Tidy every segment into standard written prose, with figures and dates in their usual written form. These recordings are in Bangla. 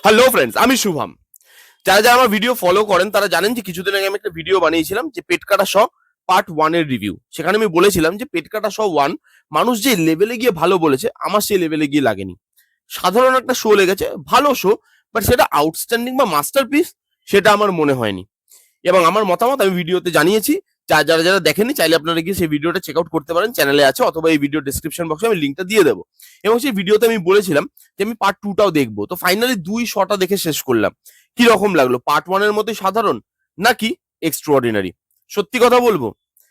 হ্যালো ফ্রেন্ডস, আমি শুভম। যারা যারা আমার ভিডিও ফলো করেন তারা জানেন যে কিছুদিন আগে আমি একটা ভিডিও বানিয়েছিলাম যে পেট কাটা শ পার্ট 1 এর রিভিউ। সেখানে আমি বলেছিলাম যে পেট কাটা শ 1 মানুষ যে লেভেলে গিয়ে ভালো বলেছে, আমার সেই লেভেলে গিয়ে লাগেনি। সাধারণ একটা শো লেগেছে, ভালো শো, বাট সেটা আউটস্ট্যান্ডিং বা মাস্টারপিস সেটা আমার মনে হয়নি। এবং আমার মতামত আমি ভিডিওতে জানিয়েছি। যারা যারা দেখেননি চাইলে আপনারা গিয়ে সেই ভিডিওটা চেক আউট করতে পারেন, চ্যানেলে আছে, অথবা এই ভিডিও ডেসক্রিপশন বক্সে আমি লিঙ্কটা দিয়ে দেবো। এবং সেই ভিডিওতে আমি বলেছিলাম যে আমি পার্ট 2টাও দেখবো। তো ফাইনালি 2 শটা দেখে শেষ করলাম। কি রকম লাগলো? পার্ট 1 এর মধ্যে সাধারণ নাকি এক্সট্রাঅর্ডিনারি? সত্যি কথা বলবো,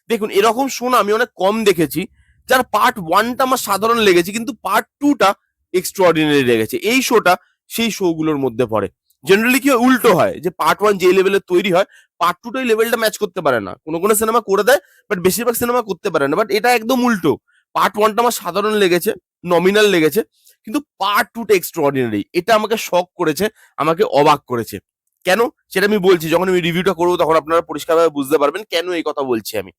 দেখুন এরকম শো না আমি অনেক কম দেখেছি যার পার্ট 1টা আমার সাধারণ লেগেছে কিন্তু পার্ট 2টা এক্সট্রাঅর্ডিনারি লেগেছে। এই শোটা সেই শো গুলোর মধ্যে পড়ে। জেনারেলি কি উল্টো হয় যে পার্ট 1 যে লেভেলে তৈরি হয়, পার্ট 2 এই লেভেলটা ম্যাচ করতে পারে না। কোনো সিনেমা করে দেয়, বাট বেশিরভাগ সিনেমা করতে পারে না। বাট এটা একদম উল্টো। পার্ট 1টা আমার সাধারণ লেগেছে, নমিনাল লেগেছে, কিন্তু পার্ট 2টা এক্সট্রাঅর্ডিনারি। এটা আমাকে শক করেছে, আমাকে অবাক করেছে। কেন? সেটা আমি বলছি, যখন আমি রিভিউটা করবো তখন আপনারা পরিষ্কারভাবে বুঝতে পারবেন কেন এই কথা বলছি আমি।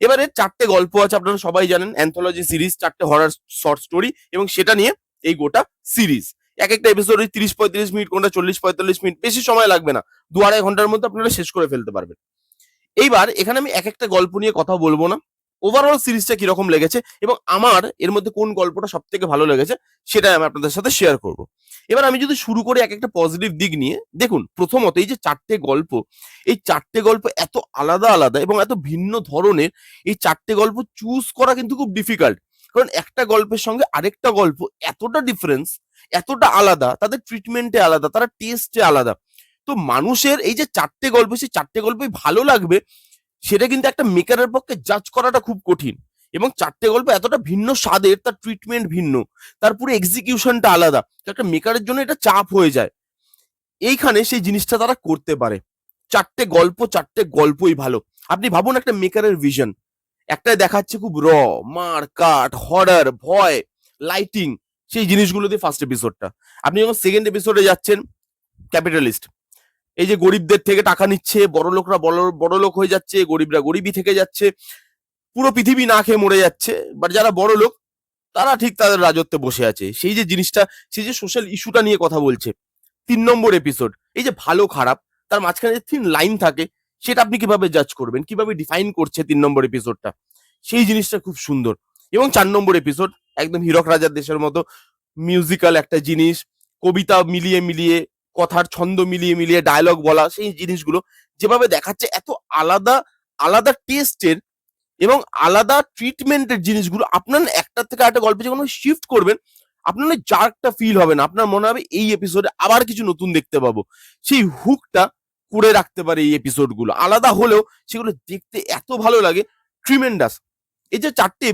এবারে 4টে গল্প আছে, আপনারা সবাই জানেন, অ্যান্থোলজি সিরিজ, 4টে হরর শর্ট স্টোরি, এবং সেটা নিয়ে এই গোটা সিরিজ। এক একটা এপিসোড 30-35 মিনিট, কোনটা 40-45 মিনিট, বেশি সময় লাগবে না। 2-2.5 ঘন্টার মধ্যে আপনারা শেষ করে ফেলতে পারবেন। এইবার এখানে আমি এক একটা গল্প নিয়ে কথা বলবো না, ওভারঅল সিরিজটা কিরকম লেগেছে এবং আমার এর মধ্যে কোন গল্পটা সব থেকে ভালো লেগেছে সেটাই আমি আপনাদের সাথে শেয়ার করব। এবার আমি যদি শুরু করি এক একটা পজিটিভ দিক নিয়ে, দেখুন প্রথমত এই যে 4টে গল্প, এই 4টে গল্প এত আলাদা আলাদা এবং এত ভিন্ন ধরনের। এই 4টে গল্প চুজ করা কিন্তু খুব ডিফিকাল্ট, কারণ একটা গল্পের সঙ্গে আরেকটা গল্প এতটা ডিফারেন্স, এতটা আলাদা, তাদের ট্রিটমেন্টে আলাদা, তারা টেস্টে আলাদা। তো মানুষের এই যে 4টে গল্প, সেই 4টে গল্পই ভালো লাগবে সেটা কিন্তু একটা মেকারের পক্ষে জাজ করাটা খুব কঠিন। এবং 4টে গল্প এতটা ভিন্ন স্বাদের, তার ট্রিটমেন্ট ভিন্ন, তার পুরো এক্সিকিউশনটা আলাদা, তো একটা মেকারের জন্য এটা চাপ হয়ে যায়। এইখানে সেই জিনিসটা তারা করতে পারে। 4টে গল্পই ভালো। আপনি ভাবুন একটা মেকারের ভিশন, একটাই দেখাচ্ছে খুব মার কাট, হরার, ভয়, লাইটিং, সেই জিনিসগুলো দিয়ে ফার্স্ট এপিসোডটা। আপনি যখন সেকেন্ড এপিসোডে যাচ্ছেন, ক্যাপিটালিস্ট, এই যে গরিবদের থেকে টাকা নিচ্ছে, বড় লোকরা বড় লোক হয়ে যাচ্ছে, গরিবরা গরিবই থেকে যাচ্ছে, পুরো পৃথিবী না খেয়ে মরে যাচ্ছে, বাট যারা বড় লোক তারা ঠিক তাদের রাজত্বে বসে আছে। সেই যে জিনিসটা, সেই যে সোশ্যাল ইস্যুটা নিয়ে কথা বলছে। 3 নম্বর এপিসোড, এই যে ভালো খারাপ, তার মাঝখানে যে থিন লাইন থাকে, সেটা আপনি কিভাবে জাজ করবেন, কিভাবে ডিফাইন করছে 3 নম্বর এপিসোডটা, সেই জিনিসটা খুব সুন্দর। এবং 4 নম্বর এপিসোড একদম হীরক রাজার দেশের মতো মিউজিক্যাল একটা জিনিস, কবিতা মিলিয়ে মিলিয়ে, কথার ছন্দ মিলিয়ে মিলিয়ে ডায়লগ বলা, সেই জিনিসগুলো যেভাবে দেখাচ্ছে, এত আলাদা আলাদা টেস্টের এবং আলাদা ট্রিটমেন্টের জিনিসগুলো, আপনার একটা থেকে আরেকটা গল্পে যখন শিফট করবেন, আপনার জার্কটা ফিল হবে না, আপনার মনে হবে এই এপিসোডে আবার কিছু নতুন দেখতে পাবো। সেই হুকটা করে রাখতে পারে এই এপিসোডগুলো, আলাদা হলেও সেগুলো দেখতে এত ভালো লাগে, ট্রিমেন্ডাস। এই যে 4টে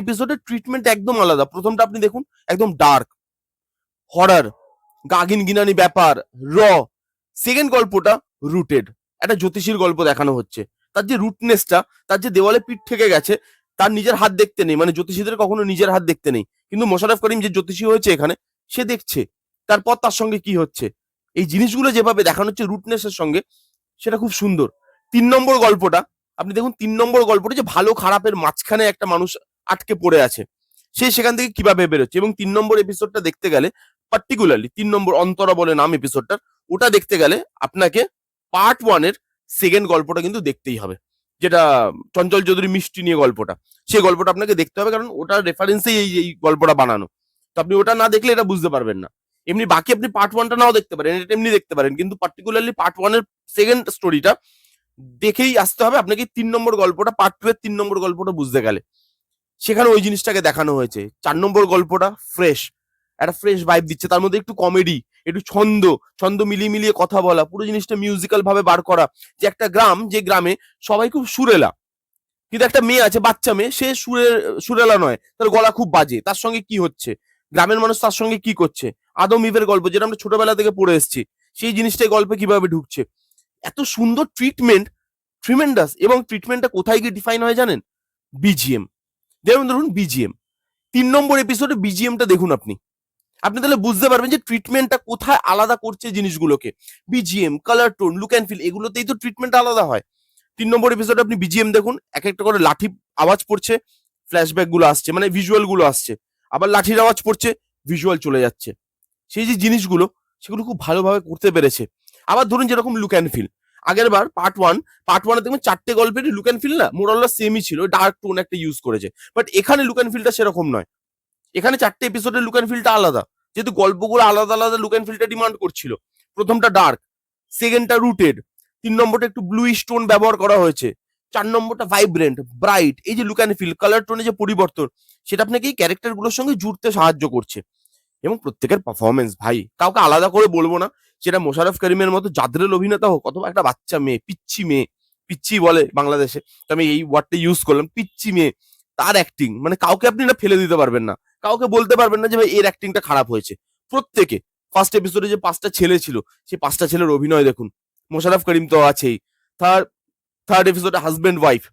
এপিসোডের ট্রিটমেন্ট একদম আলাদা। প্রথমটা আপনি দেখুন, একদম ডার্ক, হরার, গাগিন গিনানি ব্যাপার, র। সেকেন্ড গল্পটা রুটেড, একটা জ্যোতিষীর গল্প দেখানো হচ্ছে। তার যে রুটনেসটা, তার যে দেওয়ালে পিঠ থেকে গেছে, তার নিজের হাত দেখতে নেই, মানে জ্যোতিষীদের কখনো নিজের হাত দেখতে নেই, কিন্তু মোশাররফ করিম যে জ্যোতিষী হয়েছে এখানে, সে দেখছে তারপর তার সঙ্গে কি হচ্ছে। এই জিনিসগুলো যেভাবে দেখানো হচ্ছে রুটনেসের সঙ্গে, সেটা খুব সুন্দর। 3 নম্বর গল্পটা আপনি দেখুন, 3 নম্বর গল্পটা যে ভালো খারাপের মাঝখানে একটা মানুষ আটকে পড়ে আছে, সে সেখান থেকে কিভাবে বেরোচ্ছে। এবং 3 নম্বর এপিসোডটা দেখতে গেলে, পার্টিকুলারলি 3 নম্বর অন্তরা বলে নাম এপিসোডটার, ওটা দেখতে গেলে আপনাকে পার্ট 1-এর সেকেন্ড গল্পটা কিন্তু দেখতেই হবে, যেটা চঞ্চল চৌধুরী মিষ্টি নিয়ে গল্পটা, সেই গল্পটা আপনাকে দেখতে হবে, কারণ ওটার রেফারেন্সেই এই গল্পটা বানানো। তো আপনি ওটা না দেখলে এটা বুঝতে পারবেন না। এমনি বাকি আপনি পার্ট 1টা নাও দেখতে পারেন, এটা এমনি দেখতে পারেন, কিন্তু পার্টিকুলারলি পার্ট 1-এর সেকেন্ড স্টোরিটা দেখেই আসতে হবে আপনাকে 3 নম্বর গল্পটা, পার্ট 2-এর 3 নম্বর গল্পটা বুঝতে গেলে। সেখানে ওই জিনিসটাকে দেখানো হয়েছে। 4 নম্বর গল্পটা ফ্রেশ, একটা ফ্রেশ ভাইব দিচ্ছে, তার মধ্যে একটু কমেডি, একটু ছন্দ, ছন্দ মিলিয়ে মিলিয়ে কথা বলা, পুরো জিনিসটা মিউজিক্যাল ভাবে বার করা। যে একটা গ্রাম, যে গ্রামে সবাই খুব সুরেলা, কিন্তু একটা মেয়ে আছে, বাচ্চা মেয়ে, সে সুরেলা নয়, তার গলা খুব বাজে, তার সঙ্গে কি হচ্ছে, গ্রামের মানুষ তার সঙ্গে কি করছে, আদম ইভের গল্প, যেটা আমরা ছোটবেলা থেকে পড়ে এসেছি, সেই জিনিসটাই গল্পে কিভাবে ঢুকছে। এত সুন্দর ট্রিটমেন্ট, ট্রিমেন্ডাস। এবং ট্রিটমেন্টটা কোথায় গিয়ে ডিফাইন হয় জানেন? বিজিএম। ধরুন বিজিএম, 3 নম্বর এপিসোডে বিজিএমটা দেখুন আপনি, আপনি তাহলে বুঝতে পারবেন যে ট্রিটমেন্টটা কোথায় আলাদা করছে জিনিসগুলোকে। BGM, colour tone, look and feel, এগুলোতেই তো ট্রিটমেন্ট আলাদা হয়। 3 নম্বর এপিসোডে আপনি বিজিএম দেখুন, এক একটা করে লাঠি আওয়াজ পড়ছে, ফ্ল্যাশব্যাক গুলো আসছে, মানে ভিজুয়াল গুলো আসছে, আবার লাঠির আওয়াজ পড়ছে, ভিজুয়াল চলে যাচ্ছে। সেই যে জিনিসগুলো, সেগুলো খুব ভালোভাবে করতে পেরেছে। আবার ধরুন যেরকম লুক অ্যান্ড ফিল, আগের বার পার্ট ওয়ানে দেখবেন 4টে গল্পেরই লুক অ্যান্ড ফিল না মোরালটা সেমই ছিল, ডার্ক টোন একটা ইউজ করেছে। বাট এখানে লুক অ্যান্ড ফিলটা সেরকম নয়, এখানে 4টে এপিসোডের লুক অ্যান্ড ফিলটা আলাদা, যেহেতু গল্পগুলো আলাদা আলাদা লুক অ্যান্ড ফিলটা ডিমান্ড করছিল। প্রথমটা ডার্ক, সেকেন্ডটা রুটেড, 3 নম্বরটা একটু ব্লুইশ টোন ব্যবহার করা হয়েছে, 4 নম্বরটা ভাইব্রেন্ট ব্রাইট। এই যে লুক অ্যান্ড ফিল, কালার টোনে যে পরিবর্তন, সেটা আপনাকে এই ক্যারেক্টারগুলোর সঙ্গে জুড়তে সাহায্য করছে। এবং প্রত্যেকের পারফরমেন্স ভাই, কাউকে আলাদা করে বলবো না, সেটা মোশাররফ করিমের মতো জাদরেল অভিনেতা হোক অথবা একটা বাচ্চা মেয়ে, মেয়ে, পিচ্ছি বলে বাংলাদেশে, তো আমি এই ওয়ার্ডটা ইউজ করলাম, পিচ্ছি মেয়ে, তার অ্যাক্টিং মানে কাউকে আপনি না ফেলে দিতে পারবেন না, কাউকে বলতে পারবেন না যে ভাই এর অ্যাক্টিংটা খারাপ হয়েছে। প্রত্যেকে, ফার্স্ট এপিসোডে যে 5টা ছেলে ছিল, সেই 5টা ছেলের অভিনয় দেখুন, মোশাররফ করিম তো আছেই, থার্ড থার্ড এপিসোডে হাজবেন্ড ওয়াইফ,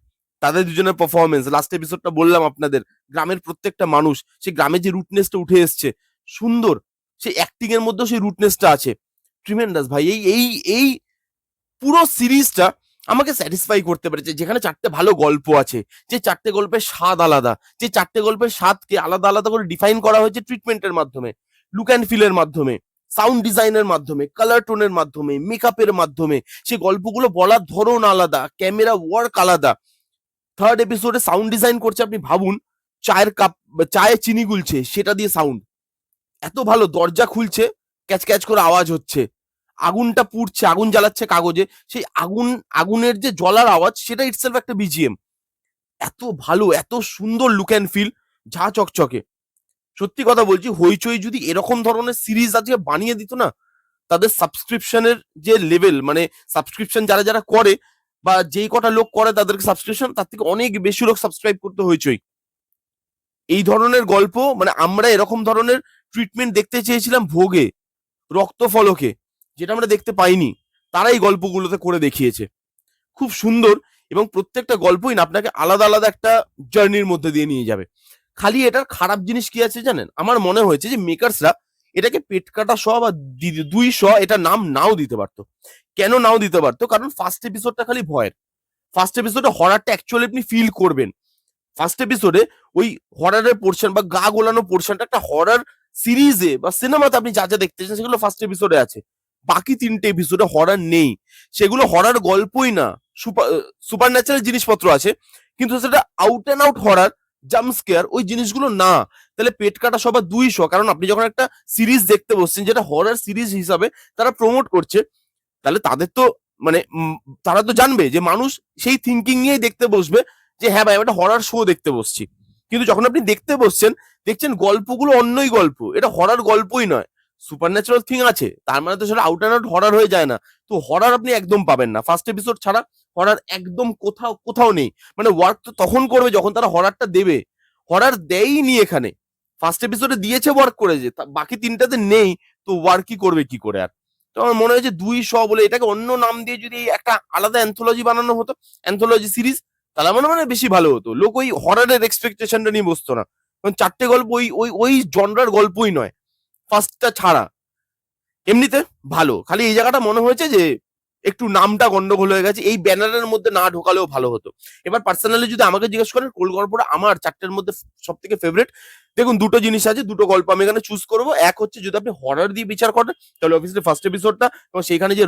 তাদের দুজনের পারফরমেন্স, লাস্ট এপিসোডটা বললাম আপনাদের, গ্রামের প্রত্যেকটা মানুষ, সেই গ্রামের যে রুটনেসটা উঠে এসছে, সুন্দর, সেই অ্যাক্টিং এর মধ্যেও সেই রুটনেসটা আছে। ট্রিমেন্ডাস ভাই, এই এই এই পুরো সিরিজটা আমাকে স্যাটিসফাই করতে পেরেছে, যেখানে 4টে ভালো গল্প আছে, যে 4টে গল্পের স্বাদ আলাদা, যে 4টে গল্পের স্বাদকে আলাদা আলাদা করে ডিফাইন করা হয়েছে ট্রিটমেন্টের মাধ্যমে, লুক অ্যান্ড ফিলের মাধ্যমে, সাউন্ড ডিজাইনের মাধ্যমে, কালার টোনের মাধ্যমে, মেকআপের মাধ্যমে, সেই গল্পগুলো বলার ধরন আলাদা, ক্যামেরা ওয়ার্ক আলাদা। থার্ড এপিসোডে সাউন্ড ডিজাইন করছে, আপনি ভাবুন, চায়ের কাপ, চায়ে চিনি গুলছে সেটা দিয়ে সাউন্ড এত ভালো, দরজা খুলছে ক্যাচ ক্যাচ করে আওয়াজ হচ্ছে, আগুনটা পুড়ছে, আগুন জ্বালাচ্ছে কাগজে, সেই আগুনের যে জ্বলার আওয়াজ, সেটা ইটসেলফ একটা বিজিএম। এত ভালো, এত সুন্দর লুক অ্যান্ড ফিল, ঝা চকচকে। সত্যি কথা বলছি, হইচই যদি এরকম ধরনের সিরিজ আজকে বানিয়ে দিত না, তাদের সাবস্ক্রিপশনের যে লেভেল, মানে সাবস্ক্রিপশন যারা যারা করে, বা যেই কটা লোক করে তাদেরকে সাবস্ক্রিপশন, তার থেকে অনেক বেশি লোক সাবস্ক্রাইব করতে হইচই। এই ধরনের গল্প, মানে আমরা এরকম ধরনের ট্রিটমেন্ট দেখতে চেয়েছিলাম ভোগে, রক্তফলকে, যেটা আমরা দেখতে পাইনি, তারা এই গল্পগুলোতে করে দেখিয়েছে। খুব সুন্দর, এবং প্রত্যেকটা গল্পই না আপনাকে আলাদা আলাদা একটা জার্নির মধ্যে দিয়ে নিয়ে যাবে। খালি এটার খারাপ জিনিস কি আছে জানেন, আমার মনে হয়েছে যে মেকার্সরা এটাকে পেট কাটা শ বা 2 শ এটা নাম নাও দিতে পারতো। কেন নাও দিতে পারতো? কারণ ফার্স্ট এপিসোডটা খালি ভয়ের, ফার্স্ট এপিসোডে হরারটা অ্যাকচুয়ালি আপনি ফিল করবেন। ফার্স্ট এপিসোডে ওই হরারের পোর্শন বা গা গোলানো পোর্শনটা একটা হরার সিরিজে বা সিনেমাতে আপনি যা যা দেখতেছেন সেগুলো ফার্স্ট এপিসোডে আছে। বাকি 3টে এপিসোডে হরার নেই, সেগুলো হরার গল্পই না, সুপার ন্যাচারাল জিনিসপত্র আছে, কিন্তু সেটা out and out horror, jump scare ওই জিনিসগুলো না। তাহলে পেট কাটা সবার 2শ, কারণ আপনি যখন একটা সিরিজ দেখতে বসছেন যেটা হরার সিরিজ হিসাবে তারা প্রমোট করছে, তাহলে তাদের তো মানে তারা তো জানবে যে মানুষ সেই থিঙ্কিং নিয়েই দেখতে বসবে, যে হ্যাঁ ভাই আমি একটা হরার শো দেখতে বসছি। কিন্তু যখন আপনি দেখতে বসছেন, দেখছেন গল্পগুলো অন্যই গল্প, এটা হরার গল্পই নয়, সুপার ন্যাচারাল থিং আছে, তার মানে তো সেটা আউট অ্যান্ড আউট হরার হয়ে যায় না। তো হরার আপনি একদম পাবেন না, ফার্স্ট এপিসোড ছাড়া হরার একদম কোথাও কোথাও নেই। মানে ওয়ার্ক তো তখন করবে যখন তারা হরারটা দেবে, হরার দেয়ই এখানে। ফার্স্ট এপিসোডে দিয়েছে, ওয়ার্ক করেছে, বাকি 3টাতে নেই, তো ওয়ার্কই করবে কি করে আর। তো আমার মনে হয় যে 2শ বলে এটাকে অন্য নাম দিয়ে যদি একটা আলাদা অ্যান্থোলজি বানানো হতো, অ্যান্থোলজি সিরিজ, তাহলে আমার মনে হয় বেশি ভালো হতো, লোক ওই হরারের এক্সপেকটেশনটা নিয়ে বসতো না। কারণ 4টে গল্প ওই ওই ওই জনরার গল্পই নয়, ফার্স্টটা ছাড়া। এমনিতে ভালো, খালি এই জায়গাটা মনে হয়েছে যে একটু নামটা গন্ডগোল হয়ে গেছে, এই ব্যানারের মধ্যে না ঢোকালেও ভালো হতো। এবার পার্সোনালি যদি আমাকে জিজ্ঞেস করেন কোন গল্পটা আমার 4টের মধ্যে সব থেকে ফেভারিট, দেখুন 2টো জিনিস আছে, 2টো গল্প আমি এখানে চুজ করবো। এক হচ্ছে যদি আপনি হরার দিয়ে বিচার করেন, তাহলে অবভিয়াসলি ফার্স্ট এপিসোডটা, এবং সেখানে যে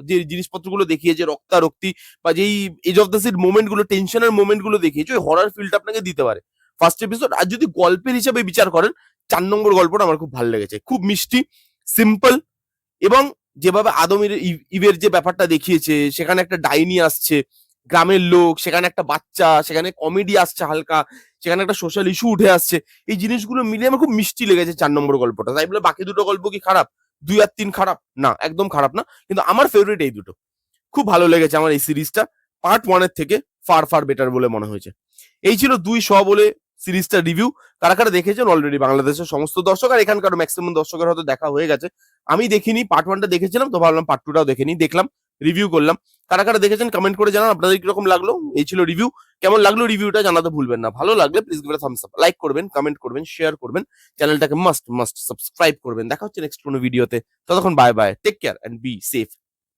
যে জিনিসপত্রগুলো দেখিয়েছে, রক্তারক্তি বা যেই edge of the seat moment গুলো, টেনশনের মোমেন্ট গুলো দেখিয়েছে, ওই হরার ফিলটা আপনাকে দিতে পারে ফার্স্ট এপিসোড। আর যদি গল্পের হিসাবে বিচার করেন, 4 নম্বর গল্পটা আমার খুব ভালো লেগেছে, খুব মিষ্টি, সিম্পল, এবং যেভাবে আদমের ইভের যে ব্যাপারটা দেখিয়েছে, সেখানে একটা ডাইনি আসছে, গ্রামের লোক, সেখানে একটা বাচ্চা, সেখানে কমেডি আসছে হালকা, সেখানে একটা সোশ্যাল ইস্যু উঠে আসছে, এই জিনিসগুলো মিলিয়ে আমার খুব মিষ্টি লেগেছে 4 নম্বর গল্পটা। তাই বলে বাকি 2টো গল্প কি খারাপ, 2 আর 3 খারাপ না, একদম খারাপ না, কিন্তু আমার ফেভারিট এই 2টো। খুব ভালো লেগেছে আমার এই সিরিজটা, পার্ট 1-এর থেকে ফার ফার বেটার বলে মনে হয়েছে। এই ছিল 2শ বলে সিরিজটা রিভিউ। কারা কারা দেখেছেন অলরেডি বাংলাদেশের সমস্ত দর্শক, আর এখানকার ম্যাক্সিমাম দর্শকের হয়তো দেখা হয়ে গেছে। আমি দেখিনি, পার্ট 1টা দেখেছিলাম, তো ভাবলাম পার্ট 2টাও দেখে নিই, দেখলাম, রিভিউ করলাম। কারা কারা দেখেছেন কমেন্ট করে জানান আপনাদের কিরকম লাগলো। এই ছিল রিভিউ, কেমন লাগলো রিভিউটা জানাতে ভুলবেন না। ভালো লাগলে please give it a Thums up, like করবেন, কমেন্ট করবেন, শেয়ার করবেন, চ্যানেলটাকে মাস্ট মাস্ট সাবস্ক্রাইব করবেন। দেখা হচ্ছে নেক্সট কোনো ভিডিওতে, ততক্ষণ bye bye, take care and be safe.